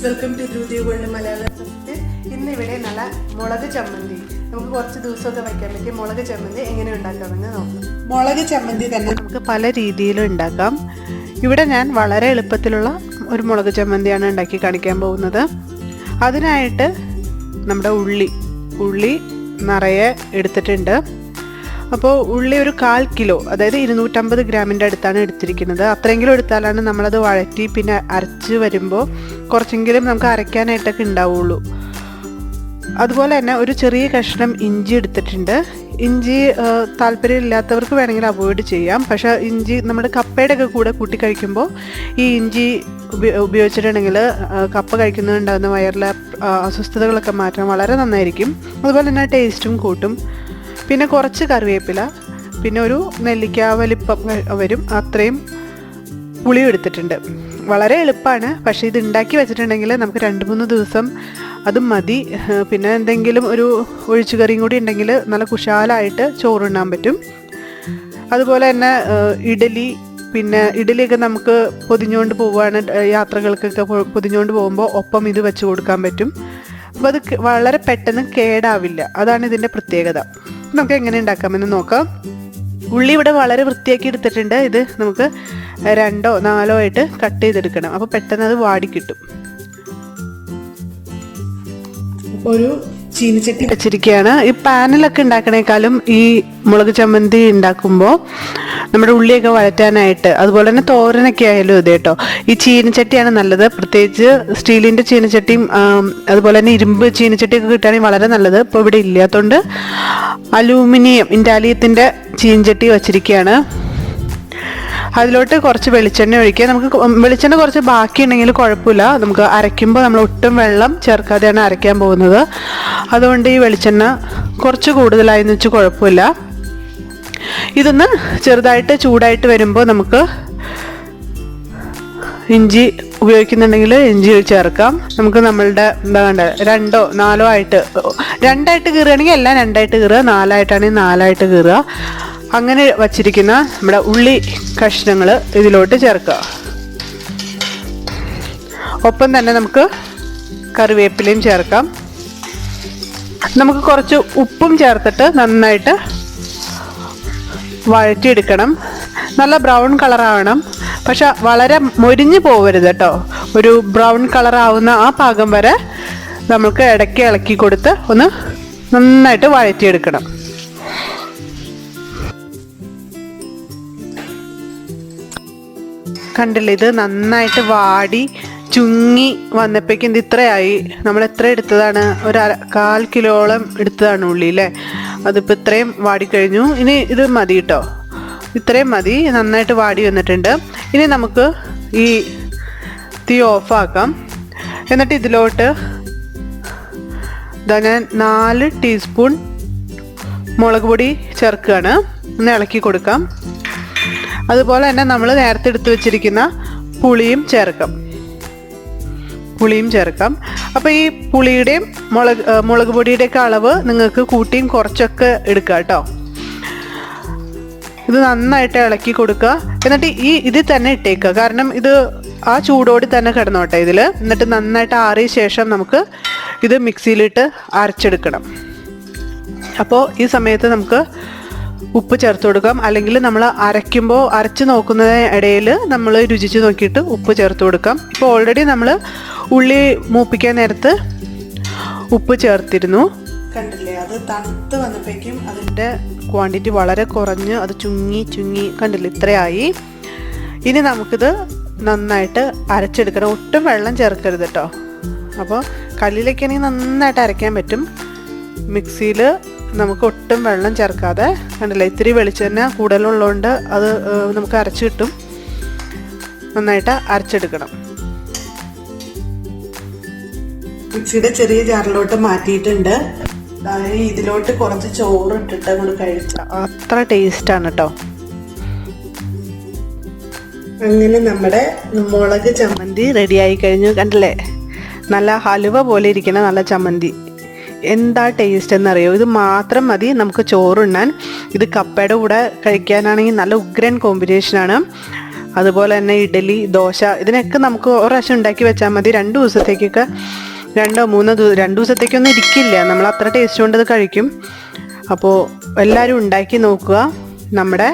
Welcome to ദ്രുതിയുടെ Malayalam recipe. ഇന്ന് ഇവിടെ നല്ല മുളക് ചമ്മന്തി, നമുക്ക് കുറച്ച് ദിവസമൊക്കെ വയ്ക്കാൻ പറ്റിയ മുളക് ചമ്മന്തി എങ്ങനെ ഉണ്ടാക്കാമെന്ന് നോക്കാം. മുളക് ചമ്മന്തി തന്നെ നമുക്ക് പല രീതിയിലും ഉണ്ടാക്കാം. ഇവിടെ ഞാൻ വളരെ എളുപ്പത്തിലുള്ള ഒരു മുളക് ചമ്മന്തിയാണ് ഉണ്ടാക്കി കാണിക്കാൻ പോകുന്നത്. അതിനായിട്ട് നമ്മുടെ ഉള്ളി നിറയെ എടുത്തിട്ടുണ്ട്. അപ്പോൾ ഉള്ളി ഒരു 1/4 കിലോ, അതായത് 250 ഗ്രാമിൻ്റെ അടുത്താണ് എടുത്തിരിക്കുന്നത്. അത്രയെങ്കിലും എടുത്താലാണ് നമ്മളത് വഴറ്റി പിന്നെ അരച്ച് വരുമ്പോൾ കുറച്ചെങ്കിലും നമുക്ക് അരയ്ക്കാനായിട്ടൊക്കെ ഉണ്ടാവുള്ളൂ. അതുപോലെ തന്നെ ഒരു ചെറിയ കഷ്ണം ഇഞ്ചി എടുത്തിട്ടുണ്ട്. ഇഞ്ചി താല്പര്യമില്ലാത്തവർക്ക് വേണമെങ്കിൽ അവോയ്ഡ് ചെയ്യാം. പക്ഷേ ഇഞ്ചി നമ്മുടെ കപ്പയുടെ ഒക്കെ കൂടെ കൂട്ടി കഴിക്കുമ്പോൾ ഈ ഇഞ്ചി ഉപയോഗിച്ചിട്ടുണ്ടെങ്കിൽ കപ്പ കഴിക്കുന്നുണ്ടാകുന്ന വയറിലെ അസ്വസ്ഥതകളൊക്കെ മാറ്റാൻ വളരെ നന്നായിരിക്കും. അതുപോലെ തന്നെ ടേസ്റ്റും കൂട്ടും. പിന്നെ കുറച്ച് കറിവേപ്പില, പിന്നെ ഒരു നെല്ലിക്ക വലിപ്പം വരും അത്രയും പുളി എടുത്തിട്ടുണ്ട്. വളരെ എളുപ്പമാണ്, പക്ഷേ ഇത് ഉണ്ടാക്കി വെച്ചിട്ടുണ്ടെങ്കിൽ നമുക്ക് 2-3 ദിവസം അത് മതി. പിന്നെ എന്തെങ്കിലും ഒരു ഒഴിച്ചുകറിയും കൂടി ഉണ്ടെങ്കിൽ നല്ല കുശാലായിട്ട് ചോറുണ്ണാൻ പറ്റും. അതുപോലെ തന്നെ പിന്നെ ഇഡലിയൊക്കെ നമുക്ക് പൊതിഞ്ഞുകൊണ്ട് പോവുകയാണ്, യാത്രകൾക്കൊക്കെ പൊതിഞ്ഞുകൊണ്ട് പോകുമ്പോൾ ഒപ്പം ഇത് വെച്ച് കൊടുക്കാൻ പറ്റും. അപ്പോൾ അത് വളരെ പെട്ടെന്ന് കേടാവില്ല. അതാണ് ഇതിൻ്റെ പ്രത്യേകത. നമുക്ക് എങ്ങനെ ഉണ്ടാക്കാമെന്ന് നോക്കാം. ഉള്ളി ഇവിടെ വളരെ വൃത്തിയാക്കി എടുത്തിട്ടുണ്ട്. ഇത് നമുക്ക് 2-4 ആയിട്ട് കട്ട് ചെയ്തെടുക്കണം. അപ്പോൾ പെട്ടെന്ന് അത് വാടി കിട്ടും. ഒരു ചീനിച്ചട്ടി വെച്ചിരിക്കുകയാണ്. ഈ പാനിലൊക്കെ ഉണ്ടാക്കണേക്കാളും ഈ മുളക് ചമ്മന്തി ഉണ്ടാക്കുമ്പോൾ നമ്മുടെ ഉള്ളിയൊക്കെ വഴറ്റാനായിട്ട്, അതുപോലെ തന്നെ തോരനൊക്കെ ആയാലും ഇത് കേട്ടോ, ഈ ചീനിച്ചട്ടിയാണ് നല്ലത്. പ്രത്യേകിച്ച് സ്റ്റീലിൻ്റെ ചീനിച്ചട്ടിയും അതുപോലെ തന്നെ ഇരുമ്പ് ചീനിച്ചട്ടിയൊക്കെ കിട്ടുകയാണെങ്കിൽ വളരെ നല്ലത്. ഇപ്പോൾ ഇവിടെ ഇല്ലാത്തതുകൊണ്ട് ഇൻഡാലിയത്തിൻ്റെ ചീനിച്ചട്ടി വച്ചിരിക്കുകയാണ്. അതിലോട്ട് കുറച്ച് വെളിച്ചെണ്ണ ഒഴിക്കുക. നമുക്ക് വെളിച്ചെണ്ണ കുറച്ച് ബാക്കിയുണ്ടെങ്കിൽ കുഴപ്പമില്ല. നമുക്ക് അരയ്ക്കുമ്പോൾ നമ്മൾ ഒട്ടും വെള്ളം ചേർക്കാതെയാണ് അരയ്ക്കാൻ പോകുന്നത്. അതുകൊണ്ട് ഈ വെളിച്ചെണ്ണ കുറച്ച് കൂടുതലായെന്ന് വെച്ച് കുഴപ്പമില്ല. ഇതൊന്ന് ചെറുതായിട്ട് ചൂടായിട്ട് വരുമ്പോൾ നമുക്ക് ഇഞ്ചി ഉപയോഗിക്കുന്നുണ്ടെങ്കിൽ ഇഞ്ചി ചേർക്കാം. നമുക്ക് നമ്മളുടെ എന്താ വേണ്ട 2-4 ആയിട്ട്, 2ആയിട്ട് കീറുകയാണെങ്കിൽ എല്ലാം 2ആയിട്ട് കീറുക, 4ആയിട്ടാണെങ്കിൽ 4ആയിട്ട് കീറുക. അങ്ങനെ വച്ചിരിക്കുന്ന നമ്മുടെ ഉള്ളി കഷ്ണങ്ങൾ ഇതിലോട്ട് ചേർക്കുക. ഒപ്പം തന്നെ നമുക്ക് കറിവേപ്പിലയും ചേർക്കാം. നമുക്ക് കുറച്ച് ഉപ്പും ചേർത്തിട്ട് നന്നായിട്ട് വഴറ്റിയെടുക്കണം. നല്ല ബ്രൗൺ കളറാവണം, പക്ഷെ വളരെ മൊരിഞ്ഞ് പോവരുത് കേട്ടോ. ഒരു ബ്രൗൺ കളറാവുന്ന ആ പാകം വരെ നമുക്ക് ഇടയ്ക്ക് ഇളക്കി കൊടുത്ത് ഒന്ന് നന്നായിട്ട് വഴറ്റിയെടുക്കണം. കണ്ടില്ലേ, ഇത് നന്നായിട്ട് വാടി ചുങ്ങി വന്നപ്പോഴേക്കും ഇത് ഇത്രയായി. നമ്മൾ എത്ര എടുത്തതാണ്? ഒരു 1/4 കിലോളം എടുത്തതാണ് ഉള്ളി അല്ലേ. അതിപ്പോൾ ഇത്രയും വാടിക്കഴിഞ്ഞു. ഇനി ഇത് മതി കേട്ടോ, ഇത്രയും മതി. നന്നായിട്ട് വാടി വന്നിട്ടുണ്ട്. ഇനി നമുക്ക് ഈ തീ ഓഫാക്കാം. എന്നിട്ട് ഇതിലോട്ട് ഞാൻ 4 ടീസ്പൂൺ മുളക് പൊടി ചേർക്കുകയാണ്. ഒന്ന് ഇളക്കി കൊടുക്കാം. അതുപോലെ തന്നെ നമ്മൾ നേരത്തെ എടുത്ത് വെച്ചിരിക്കുന്ന പുളിയും ചേർക്കാം. അപ്പോൾ ഈ പുളിയുടെയും മുളക് പൊടിയുടെയൊക്കെ അളവ് നിങ്ങൾക്ക് കൂട്ടിയും കുറച്ചൊക്കെ എടുക്കുക കേട്ടോ. ഇത് നന്നായിട്ട് ഇളക്കി കൊടുക്കുക. എന്നിട്ട് ഇതിൽ തന്നെ ഇട്ടേക്കുക, കാരണം ഇത് ആ ചൂടോടി തന്നെ കിടന്നോട്ടെ ഇതിൽ. എന്നിട്ട് നന്നായിട്ട് ആറിയ ശേഷം നമുക്ക് ഇത് മിക്സിയിലിട്ട് അരച്ചെടുക്കണം. അപ്പോൾ ഈ സമയത്ത് നമുക്ക് ഉപ്പ് ചേർത്ത് കൊടുക്കാം. അല്ലെങ്കിൽ നമ്മൾ അരച്ച് നോക്കുന്ന ഇടയിൽ നമ്മൾ രുചിച്ച് നോക്കിയിട്ട് ഉപ്പ് ചേർത്ത് കൊടുക്കാം. ഇപ്പോൾ ഓൾറെഡി നമ്മൾ ഉള്ളി മൂപ്പിക്കാൻ നേരത്ത് ഉപ്പ് ചേർത്തിരുന്നു. കണ്ടില്ലേ, അത് തണുത്ത് വന്നപ്പോഴേക്കും അതിൻ്റെ ക്വാണ്ടിറ്റി വളരെ കുറഞ്ഞ് അത് ചുങ്ങി കണ്ടില്ലേ, ഇത്രയായി. ഇനി നമുക്കിത് നന്നായിട്ട് അരച്ചെടുക്കണം. ഒട്ടും വെള്ളം ചേർക്കരുത് കേട്ടോ. അപ്പോൾ കല്ലിലേക്കാണെങ്കിൽ നന്നായിട്ട് അരയ്ക്കാൻ പറ്റും. മിക്സിയിൽ നമുക്ക് ഒട്ടും വെള്ളം ചേർക്കാതെ, കണ്ടില്ലേ, ഇത്തിരി വെളിച്ചെണ്ണ കൂടുതലുള്ളതുകൊണ്ട് അത് നമുക്ക് അരച്ച് കിട്ടും. നന്നായിട്ട് അരച്ചെടുക്കണം. മിക്സിയുടെ ചെറിയ ജാറിലോട്ട് മാറ്റിയിട്ടുണ്ട്. ഇതിലോട്ട് കുറച്ച് ചോറ് ഇട്ടിട്ട് അങ്ങോട്ട് കഴിച്ചാൽ അത്ര ടേസ്റ്റാണ് കേട്ടോ. അങ്ങനെ നമ്മുടെ മുളക് ചമ്മന്തി റെഡിയായി കഴിഞ്ഞു. കണ്ടില്ലേ, നല്ല ഹലുവ പോലെ ഇരിക്കുന്ന നല്ല ചമ്മന്തി. എന്താ ടേസ്റ്റ് എന്നറിയോ? ഇത് മാത്രം മതി നമുക്ക് ചോറുണ്ണാൻ. ഇത് കപ്പയുടെ കൂടെ കഴിക്കാനാണെങ്കിൽ നല്ല ഉഗ്രൻ കോമ്പിനേഷനാണ്. അതുപോലെ തന്നെ ഇഡലി, ദോശ, ഇതിനൊക്കെ നമുക്ക് ഒരു പ്രാവശ്യം ഉണ്ടാക്കി വെച്ചാൽ മതി. 2 ദിവസത്തേക്കൊക്കെ 2 ദിവസത്തേക്കൊന്നും ഇരിക്കില്ല. നമ്മൾ അത്ര ടേസ്റ്റ് കൊണ്ട് ഇത് കഴിക്കും. അപ്പോൾ എല്ലാവരും ഉണ്ടാക്കി നോക്കുക. നമ്മുടെ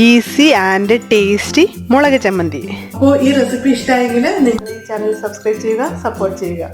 ഈസി ആൻഡ് ടേസ്റ്റി മുളക് ചമ്മന്തി. അപ്പോൾ ഈ റെസിപ്പി ഇഷ്ടമായെങ്കിൽ നിങ്ങൾ ഈ ചാനൽ സബ്സ്ക്രൈബ് ചെയ്യുക, സപ്പോർട്ട് ചെയ്യുക.